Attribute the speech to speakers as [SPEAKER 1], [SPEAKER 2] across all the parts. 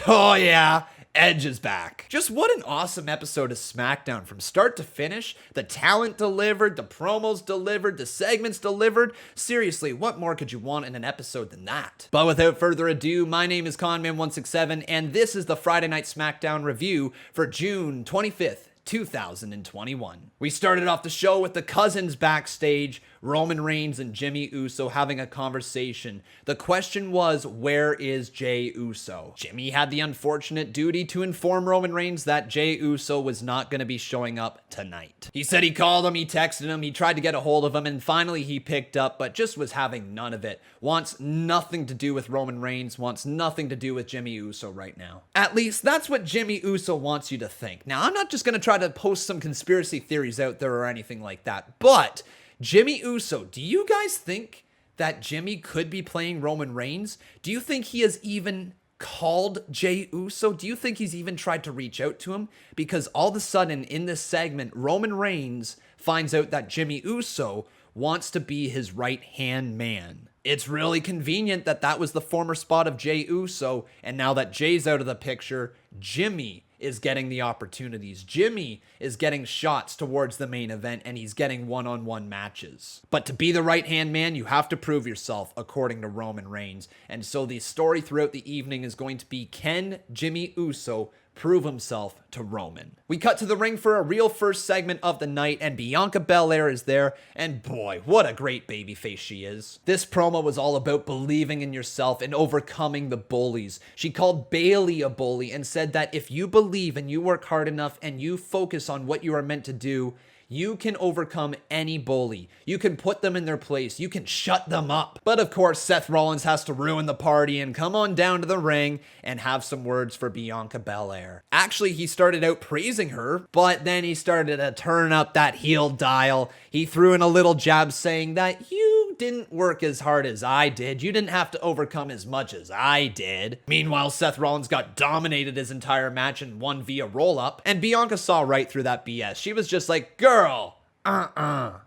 [SPEAKER 1] Oh yeah, Edge is back. Just what an awesome episode of SmackDown from start to finish. The talent delivered, the promos delivered, the segments delivered. Seriously, what more could you want in an episode than that? But without further ado, my name is Conman167 and this is the Friday Night Smackdown review for June 25th. 2021. We started off the show with the cousins backstage, Roman Reigns and Jimmy Uso having a conversation. The question was, where is Jey Uso? Jimmy had the unfortunate duty to inform Roman Reigns that Jey Uso was not going to be showing up tonight. He said he called him, he texted him, he tried to get a hold of him, and finally he picked up, but just was having none of it. Wants nothing to do with Roman Reigns, wants nothing to do with Jimmy Uso right now. At least that's what Jimmy Uso wants you to think. Now, I'm not just going to try to post some conspiracy theories out there or anything like that, but Jimmy Uso, do you guys think that Jimmy could be playing Roman Reigns? Do you think he has even called Jey Uso? Do you think he's even tried to reach out to him? Because all of a sudden in this segment, Roman Reigns finds out that Jimmy Uso wants to be his right-hand man. It's really convenient that that was the former spot of Jey Uso, and now that Jay's out of the picture, Jimmy is getting the opportunities. Jimmy is getting shots towards the main event, and he's getting one-on-one matches. But to be the right-hand man, you have to prove yourself, according to Roman Reigns. And so the story throughout the evening is going to be, can Jimmy Uso prove himself to Roman? We cut to the ring for a real first segment of the night, and Bianca Belair is there, and boy, what a great babyface she is. This promo was all about believing in yourself and overcoming the bullies. She called Bayley a bully and said that if you believe and you work hard enough and you focus on what you are meant to do, you can overcome any bully. You can put them in their place. You can shut them up. But of course, Seth Rollins has to ruin the party and come on down to the ring and have some words for Bianca Belair. Actually, he started out praising her, but then he started to turn up that heel dial. He threw in a little jab saying that you didn't work as hard as I did. You didn't have to overcome as much as I did. Meanwhile, Seth Rollins got dominated his entire match and won via roll-up, and Bianca saw right through that BS. She was just like, girl,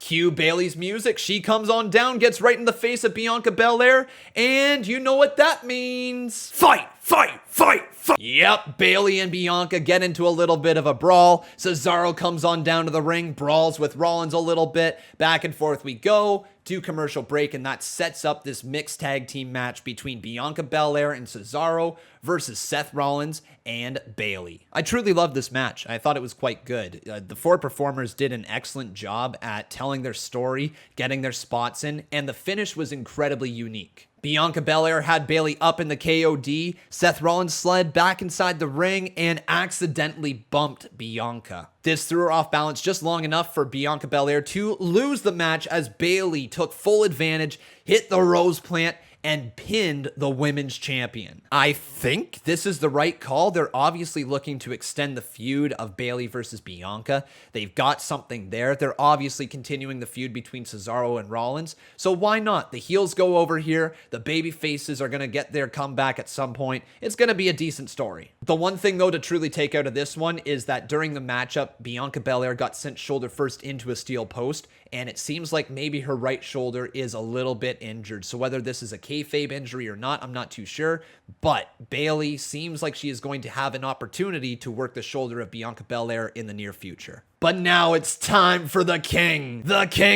[SPEAKER 1] Cue Bayley's music. She comes on down, gets right in the face of Bianca Belair, and you know what that means. Fight, fight, fight, fight. Yep, Bayley and Bianca get into a little bit of a brawl. Cesaro comes on down to the ring, brawls with Rollins a little bit. Back and forth we go to commercial break, and that sets up this mixed tag team match between Bianca Belair and Cesaro versus Seth Rollins and Bayley. I truly loved this match. I thought it was quite good. The four performers did an excellent job at telling their story, getting their spots in, and the finish was incredibly unique. Bianca Belair had Bayley up in the KOD. Seth Rollins slid back inside the ring and accidentally bumped Bianca. This threw her off balance just long enough for Bianca Belair to lose the match as Bayley took full advantage, hit the rose plant, and pinned the women's champion. I think this is the right call. They're obviously looking to extend the feud of Bayley versus Bianca. They've got something there. They're obviously continuing the feud between Cesaro and Rollins. So why not? The heels go over here. The baby faces are going to get their comeback at some point. It's going to be a decent story. The one thing though to truly take out of this one is that during the matchup, Bianca Belair got sent shoulder first into a steel post, and it seems like maybe her right shoulder is a little bit injured. So whether this is a kayfabe injury or not, I'm not too sure. But Bayley seems like she is going to have an opportunity to work the shoulder of Bianca Belair in the near future. But now it's time for the king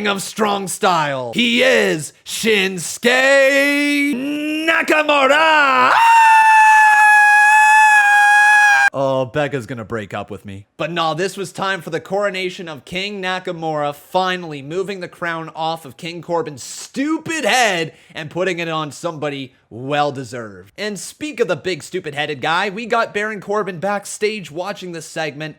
[SPEAKER 1] of strong style. He is Shinsuke Nakamura. Oh, Becca's gonna break up with me. But no, this was time for the coronation of King Nakamura, finally moving the crown off of King Corbin's stupid head and putting it on somebody well-deserved. And speak of the big stupid-headed guy, we got Baron Corbin backstage watching this segment,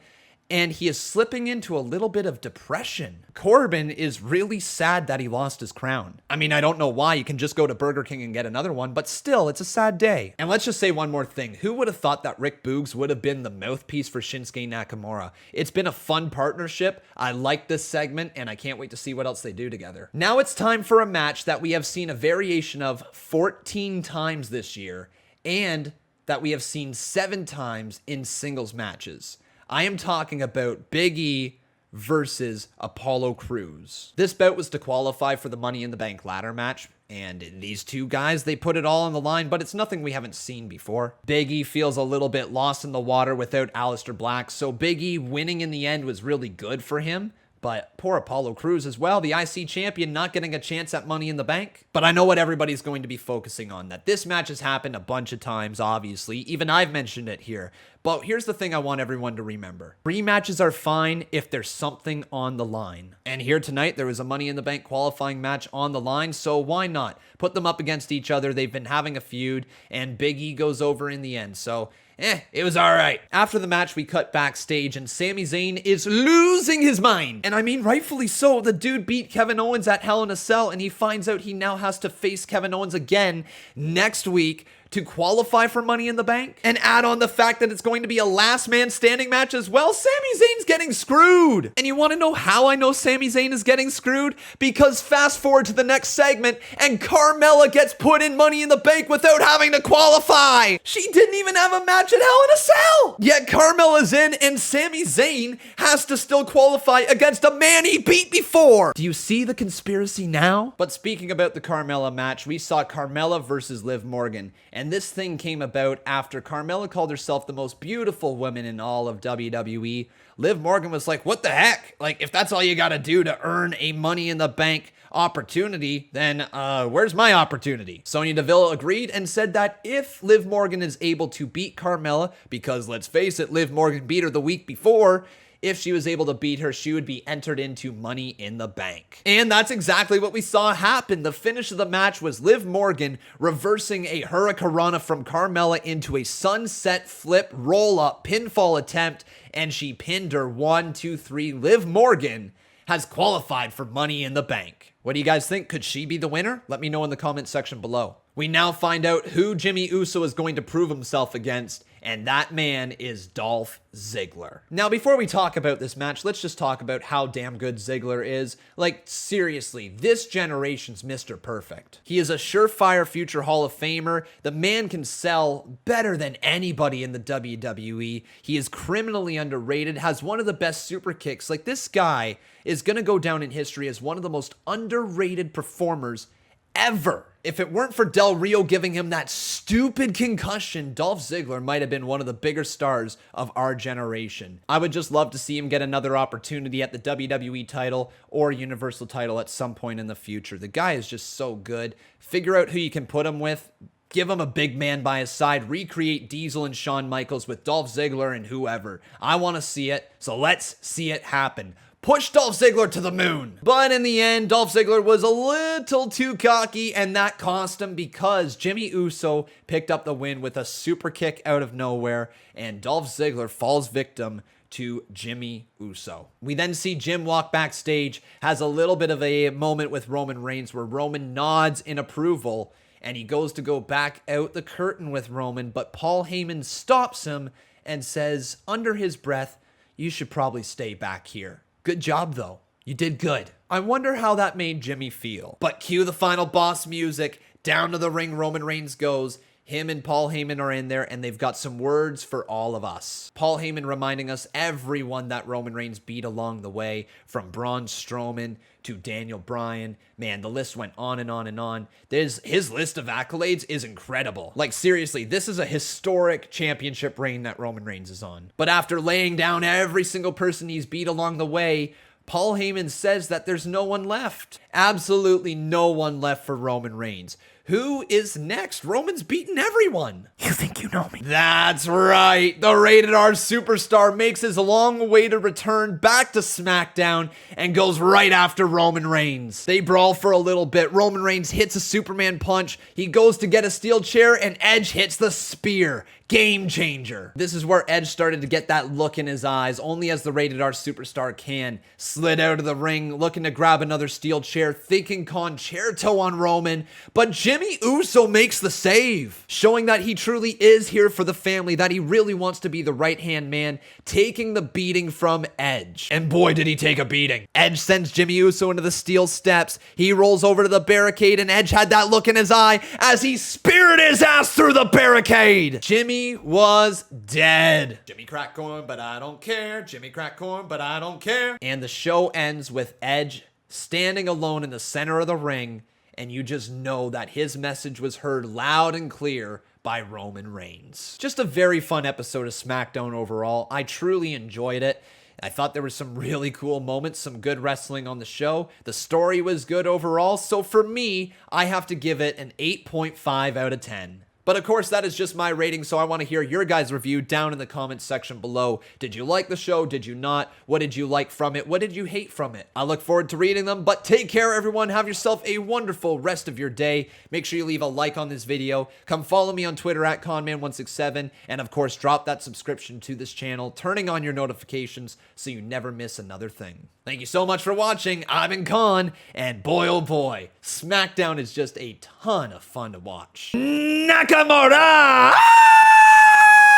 [SPEAKER 1] and he is slipping into a little bit of depression. Corbin is really sad that he lost his crown. I mean, I don't know why. You can just go to Burger King and get another one, but still, it's a sad day. And let's just say one more thing. Who would have thought that Rick Boogs would have been the mouthpiece for Shinsuke Nakamura? It's been a fun partnership. I like this segment, and I can't wait to see what else they do together. Now it's time for a match that we have seen a variation of 14 times this year, and that we have seen 7 times in singles matches. I am talking about Big E versus Apollo Crews. This bout was to qualify for the Money in the Bank ladder match, and these two guys, they put it all on the line, but it's nothing we haven't seen before. Big E feels a little bit lost in the water without Aleister Black, so Big E winning in the end was really good for him. But poor Apollo Crews as well, the IC champion, not getting a chance at Money in the Bank. But I know what everybody's going to be focusing on, that this match has happened a bunch of times, obviously. Even I've mentioned it here. But here's the thing I want everyone to remember. Rematches are fine if there's something on the line. And here tonight, there was a Money in the Bank qualifying match on the line, so why not? Put them up against each other. They've been having a feud, and Big E goes over in the end, so it was alright. After the match, we cut backstage, and Sami Zayn is losing his mind. And I mean, rightfully so. The dude beat Kevin Owens at Hell in a Cell, and he finds out he now has to face Kevin Owens again next week to qualify for Money in the Bank. And add on the fact that it's going to be a last man standing match as well. Sami Zayn's getting screwed. And you want to know how I know Sami Zayn is getting screwed? Because fast forward to the next segment, and Carmella gets put in Money in the Bank without having to qualify. She didn't even have a match at Hell in a Cell. Yet Carmella's in, and Sami Zayn has to still qualify against a man he beat before. Do you see the conspiracy now? But speaking about the Carmella match, we saw Carmella versus Liv Morgan. And this thing came about after Carmella called herself the most beautiful woman in all of WWE. Liv Morgan was like, what the heck? Like, if that's all you gotta do to earn a Money in the Bank opportunity, then where's my opportunity? Sonya Deville agreed and said that if Liv Morgan is able to beat Carmella, because let's face it, Liv Morgan beat her the week before, if she was able to beat her, she would be entered into Money in the Bank. And that's exactly what we saw happen. The finish of the match was Liv Morgan reversing a Hurricanrana from Carmella into a sunset flip roll-up pinfall attempt, and she pinned her. 1, 2, 3. Liv Morgan has qualified for Money in the Bank. What do you guys think? Could she be the winner? Let me know in the comment section below. We now find out who Jimmy Uso is going to prove himself against, and that man is Dolph Ziggler. Now, before we talk about this match, let's just talk about how damn good Ziggler is. Like, seriously, this generation's Mr. Perfect. He is a surefire future Hall of Famer. The man can sell better than anybody in the WWE. He is criminally underrated, has one of the best super kicks. Like, this guy is gonna go down in history as one of the most underrated performers ever. If it weren't for Del Rio giving him that stupid concussion, Dolph Ziggler might have been one of the bigger stars of our generation. I would just love to see him get another opportunity at the WWE title or Universal title at some point in the future. The guy is just so good. Figure out who you can put him with. Give him a big man by his side. Recreate Diesel and Shawn Michaels with Dolph Ziggler and whoever. I want to see it, so let's see it happen. Push Dolph Ziggler to the moon. But in the end, Dolph Ziggler was a little too cocky, and that cost him because Jimmy Uso picked up the win with a super kick out of nowhere, and Dolph Ziggler falls victim to Jimmy Uso. We then see Jim walk backstage, has a little bit of a moment with Roman Reigns where Roman nods in approval, and he goes to go back out the curtain with Roman, but Paul Heyman stops him and says under his breath, "You should probably stay back here." Good job, though. You did good. I wonder how that made Jimmy feel. But cue the final boss music. Down to the ring Roman Reigns goes. Him and Paul Heyman are in there, and they've got some words for all of us. Paul Heyman reminding us everyone that Roman Reigns beat along the way, from Braun Strowman to Daniel Bryan. Man, the list went on and on and on. His list of accolades is incredible. Like, seriously, this is a historic championship reign that Roman Reigns is on. But after laying down every single person he's beat along the way, Paul Heyman says that there's no one left. Absolutely no one left for Roman Reigns. Who is next? Roman's beaten everyone. You think you know me? That's right. The Rated R superstar makes his long-awaited return back to SmackDown and goes right after Roman Reigns. They brawl for a little bit. Roman Reigns hits a Superman punch. He goes to get a steel chair, and Edge hits the spear. Game changer. This is where Edge started to get that look in his eyes, only as the Rated R superstar can. Slid out of the ring, looking to grab another steel chair, thinking concerto on Roman, but Jimmy Jimmy Uso makes the save, showing that he truly is here for the family, that he really wants to be the right-hand man, taking the beating from Edge. And boy, did he take a beating. Edge sends Jimmy Uso into the steel steps. He rolls over to the barricade, and Edge had that look in his eye as he speared his ass through the barricade. Jimmy was dead. Jimmy crack corn, but I don't care. Jimmy crack corn, but I don't care. And the show ends with Edge standing alone in the center of the ring, and you just know that his message was heard loud and clear by Roman Reigns. Just a very fun episode of SmackDown overall. I truly enjoyed it. I thought there were some really cool moments, some good wrestling on the show. The story was good overall, so for me, I have to give it an 8.5 out of 10. But of course, that is just my rating, so I want to hear your guys' review down in the comments section below. Did you like the show? Did you not? What did you like from it? What did you hate from it? I look forward to reading them, but take care, everyone. Have yourself a wonderful rest of your day. Make sure you leave a like on this video. Come follow me on Twitter at Conman167, and of course, drop that subscription to this channel, turning on your notifications so you never miss another thing. Thank you so much for watching. I've been Con, and boy oh boy, SmackDown is just a ton of fun to watch. Nakamura!